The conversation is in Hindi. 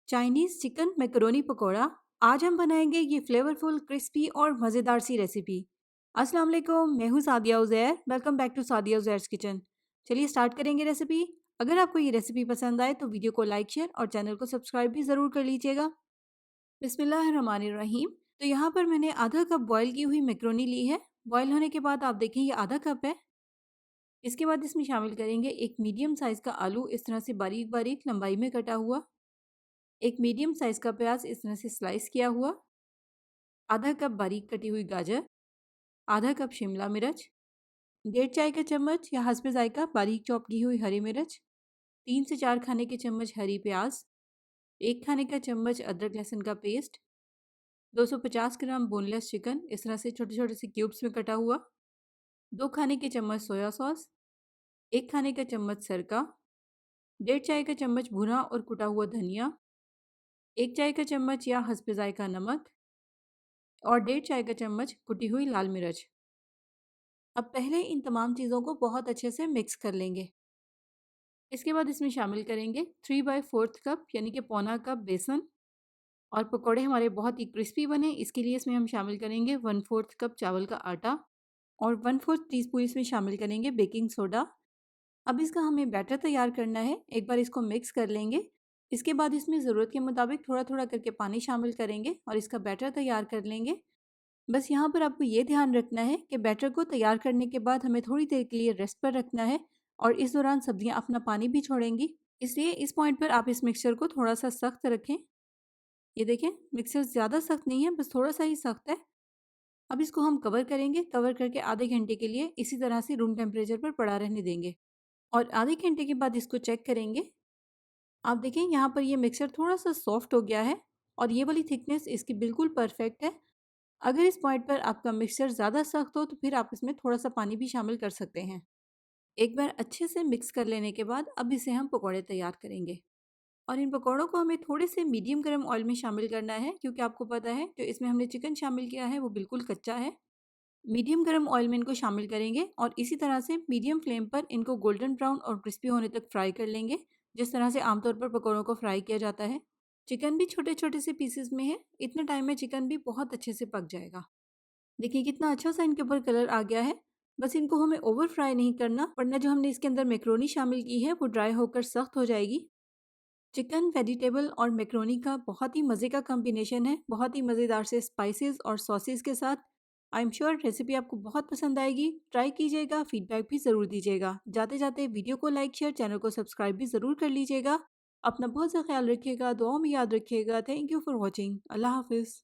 Chinese chicken macaroni pakora. आज हम बनाएंगे ये फ्लेवरफुल क्रिस्पी और मज़ेदार सी रेसिपी। अस्सलाम वालेकुम, मैं हूँ Sadia Uzair. Welcome back to Sadia Uzair's kitchen. चलिए स्टार्ट करेंगे रेसिपी। अगर आपको ये रेसिपी पसंद आए तो वीडियो को लाइक शेयर और चैनल को सब्सक्राइब भी ज़रूर कर लीजिएगा। बिस्मिल्लाहिर्रहमानिर्रहीम। तो यहाँ पर मैंने आधा कप बॉयल की हुई मैकरोनी ली है। बॉयल होने के बाद आप देखें ये आधा कप है। इसके बाद इसमें शामिल करेंगे एक मीडियम साइज़ का आलू, इस तरह से बारीक बारीक लंबाई में कटा हुआ। एक मीडियम साइज़ का प्याज इस तरह से स्लाइस किया हुआ। आधा कप बारीक कटी हुई गाजर। आधा कप शिमला मिर्च। 1.5 चाय का चम्मच या हस्बे जायका बारीक चॉप की हुई हरी मिर्च। 3 से 4 खाने के चम्मच हरी प्याज। 1 खाने का चम्मच अदरक लहसुन का पेस्ट। 250 ग्राम बोनलेस चिकन इस तरह से छोटे छोटे से क्यूब्स में कटा हुआ। 2 खाने के चम्मच सोया सॉस। 1 खाने का चम्मच सरका। 1.5 चाय का चम्मच भुना और कुटा हुआ धनिया। 1 चाय का चम्मच या हस्बे जायका नमक और 1.5 चाय का चम्मच कुटी हुई लाल मिर्च। अब पहले इन तमाम चीज़ों को बहुत अच्छे से मिक्स कर लेंगे। इसके बाद इसमें शामिल करेंगे 3/4 कप यानी कि पौना कप बेसन। और पकोड़े हमारे बहुत ही क्रिस्पी बने, इसके लिए इसमें हम शामिल करेंगे 1/4 कप चावल का आटा और 1/4 टीस्पून इसमें शामिल करेंगे बेकिंग सोडा। अब इसका हमें बैटर तैयार करना है। एक बार इसको मिक्स कर लेंगे। इसके बाद इसमें ज़रूरत के मुताबिक थोड़ा थोड़ा करके पानी शामिल करेंगे और इसका बैटर तैयार कर लेंगे। बस यहाँ पर आपको ये ध्यान रखना है कि बैटर को तैयार करने के बाद हमें थोड़ी देर के लिए रेस्ट पर रखना है और इस दौरान सब्जियाँ अपना पानी भी छोड़ेंगी। इसलिए इस पॉइंट पर आप इस मिक्सचर को थोड़ा सा सख्त रखें। ये देखें, मिक्सचर ज़्यादा सख्त नहीं है, बस थोड़ा सा ही सख्त है। अब इसको हम कवर करेंगे। कवर करके आधे घंटे के लिए इसी तरह से रूम टेम्परेचर पर पड़ा रहने देंगे और आधे घंटे के बाद इसको चेक करेंगे। आप देखें यहाँ पर ये मिक्सचर थोड़ा सा सॉफ्ट हो गया है और ये वाली थिकनेस इसकी बिल्कुल परफेक्ट है। अगर इस पॉइंट पर आपका मिक्सचर ज़्यादा सख्त हो तो फिर आप इसमें थोड़ा सा पानी भी शामिल कर सकते हैं। एक बार अच्छे से मिक्स कर लेने के बाद अब इसे हम पकौड़े तैयार करेंगे और इन पकौड़ों को हमें थोड़े से मीडियम गर्म ऑयल में शामिल करना है, क्योंकि आपको पता है जो इसमें हमने चिकन शामिल किया है वो बिल्कुल कच्चा है। मीडियम गर्म ऑयल में इनको शामिल करेंगे और इसी तरह से मीडियम फ्लेम पर इनको गोल्डन ब्राउन और क्रिस्पी होने तक फ्राई कर लेंगे, जिस तरह से आमतौर पर पकौड़ों को फ्राई किया जाता है। चिकन भी छोटे छोटे से पीसेस में है। इतने टाइम में चिकन भी बहुत अच्छे से पक जाएगा। देखिए कितना अच्छा सा इनके ऊपर कलर आ गया है। बस इनको हमें ओवर फ्राई नहीं करना, वरना जो हमने इसके अंदर मैक्रोनी शामिल की है वो ड्राई होकर सख्त हो जाएगी। चिकन, वेजिटेबल और मैक्रोनी का बहुत ही मज़े का कॉम्बिनेशन है, बहुत ही मज़ेदार से स्पाइसेस और सॉसेस के साथ। आई एम श्योर रेसिपी आपको बहुत पसंद आएगी। ट्राई कीजिएगा, फीडबैक भी ज़रूर दीजिएगा। जाते जाते वीडियो को लाइक शेयर, चैनल को सब्सक्राइब भी ज़रूर कर लीजिएगा। अपना बहुत सा ख्याल रखिएगा, दुआओं में याद रखिएगा। Thank you for watching. अल्लाह हाफिज़।